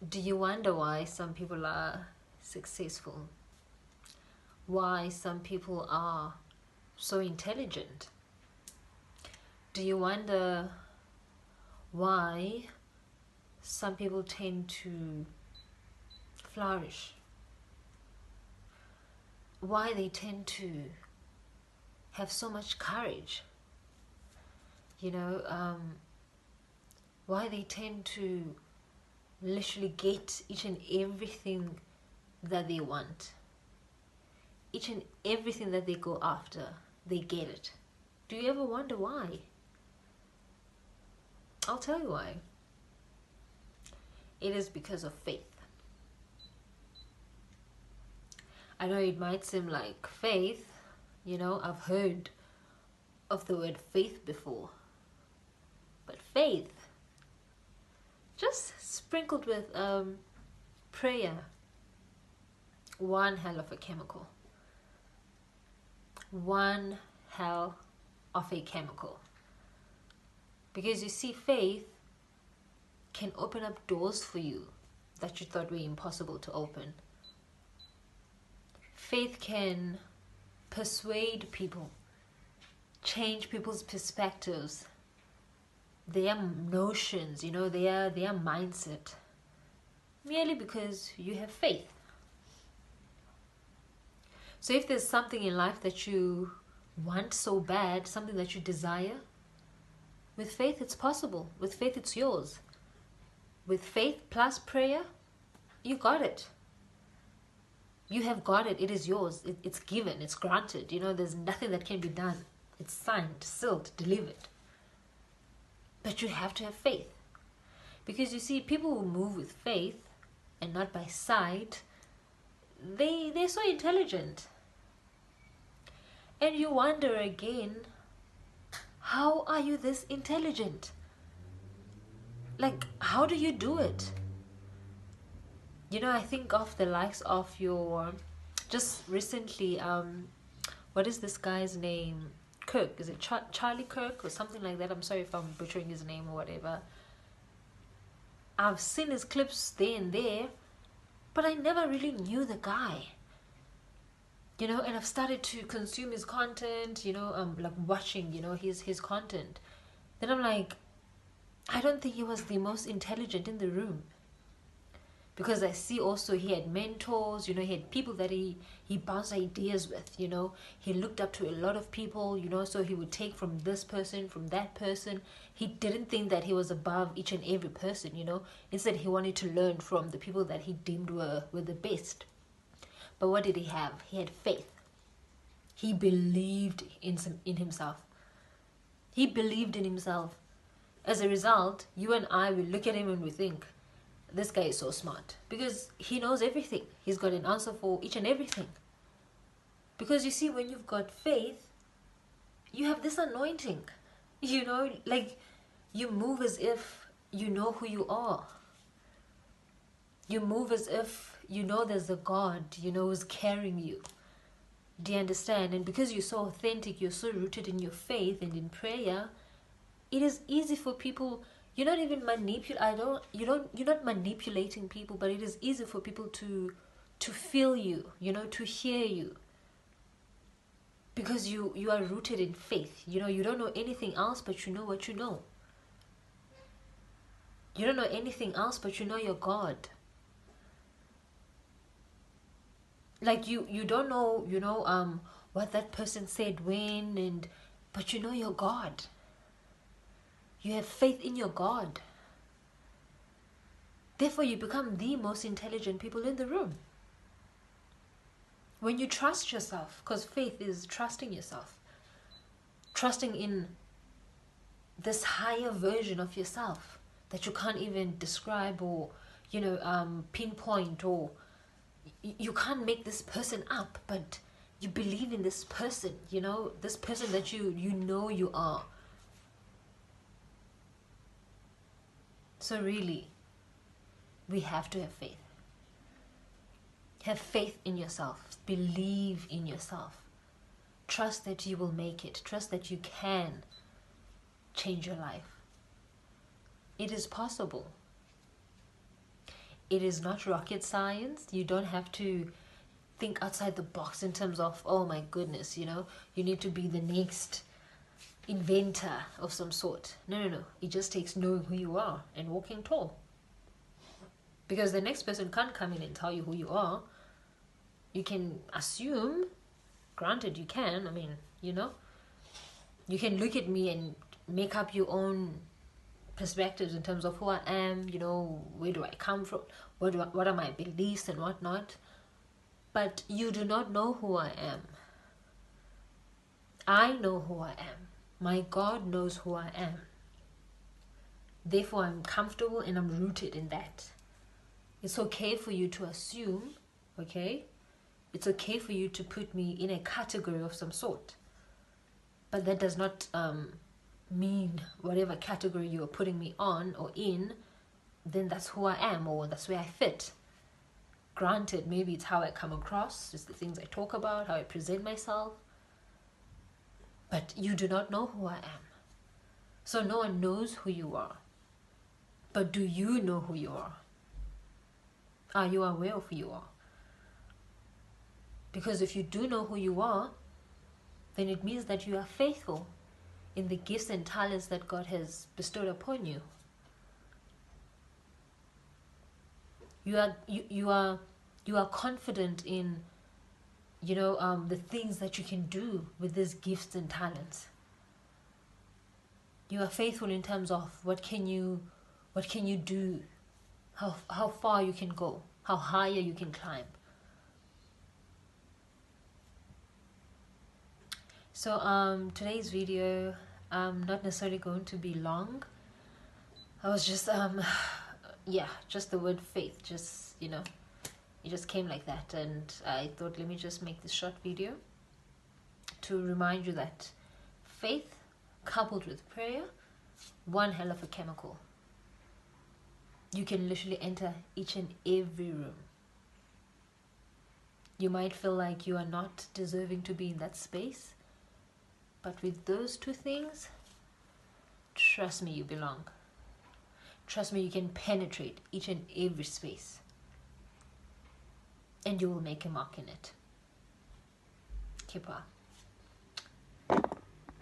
Do you wonder why some people are successful? Why some people are so intelligent? Do you wonder why some people tend to flourish? Why they tend to have so much courage? You know, why they tend to literally get each and everything that they want. Each and everything that they go after, they get it. Do you ever wonder why? I'll tell you why. It is because of faith. I know it might seem like faith, I've heard of the word faith before. But faith, just sprinkled with prayer, one hell of a chemical. One hell of a chemical. Because you see, faith can open up doors for you that you thought were impossible to open. Faith can persuade people, change people's perspectives, their notions, their mindset, merely because you have faith. So if there's something in life that you want so bad, something that you desire, with faith it's possible. With faith it's yours. With faith plus prayer, you got it. You have got it. It is yours. It's given. It's granted. There's nothing that can be done. It's signed, sealed, delivered. But you have to have faith. Because you see, people who move with faith and not by sight, they're so intelligent. And you wonder again, how are you this intelligent? Like, how do you do it? I think of the likes of just recently, what is this guy's name? Kirk. Is it Charlie Kirk or something like that? I'm sorry if I'm butchering his name or whatever. I've seen his clips there and there, but I never really knew the guy. And I've started to consume his content, like watching, his content. Then I'm like, I don't think he was the most intelligent in the room. Because I see also he had mentors, he had people that he bounced ideas with, He looked up to a lot of people, so he would take from this person, from that person. He didn't think that he was above each and every person, Instead, he wanted to learn from the people that he deemed were the best. But what did he have? He had faith. He believed in himself. He believed in himself. As a result, you and I will look at him and we think, this guy is so smart. Because he knows everything. He's got an answer for each and everything. Because you see, when you've got faith, you have this anointing. Like you move as if you know who you are. You move as if there's a God, who's carrying you. Do you understand? And because you're so authentic, you're so rooted in your faith and in prayer, it is easy for people. You're not even you're not manipulating people, but it is easy for people to feel you, to hear you. Because you are rooted in faith. You don't know anything else, but you know what you know. You don't know anything else, but you know your God. Like you don't know what that person said when, but you know your God. You have faith in your God. Therefore, you become the most intelligent people in the room. When you trust yourself, because faith is trusting yourself. Trusting in this higher version of yourself that you can't even describe or, pinpoint, or you can't make this person up, but you believe in this person, this person that you are. So really, we have to have faith. Have faith in yourself. Believe in yourself. Trust that you will make it. Trust that you can change your life. It is possible. It is not rocket science. You don't have to think outside the box in terms of, oh my goodness, you know, you need to be the next inventor of some sort. No. It just takes knowing who you are and walking tall. Because the next person can't come in and tell you who you are. You can assume, granted you can, I mean, you know, you can look at me and make up your own perspectives in terms of who I am, you know, where do I come from, what are my beliefs and whatnot. But you do not know who I am. I know who I am. My God knows who I am. Therefore, I'm comfortable and I'm rooted in that. It's okay for you to assume, okay? It's okay for you to put me in a category of some sort. But that does not mean whatever category you are putting me on or in, then that's who I am or that's where I fit. Granted, maybe it's how I come across, it's the things I talk about, how I present myself. But you do not know who I am. So no one knows who you are. But do you know who you are? Are you aware of who you are? Because if you do know who you are, then it means that you are faithful in the gifts and talents that God has bestowed upon you. You are confident in, you know, the things that you can do with these gifts and talents. You are faithful in terms of what can you do, how far you can go, how higher you can climb. So today's video not necessarily going to be long. I was just yeah, just the word faith, just, you know, it just came like that, and I thought, let me just make this short video to remind you that faith coupled with prayer, one hell of a chemical. You can literally enter each and every room. You might feel like you are not deserving to be in that space, but with those two things, trust me, you belong. Trust me, you can penetrate each and every space, and you will make a mark in it. Keep on.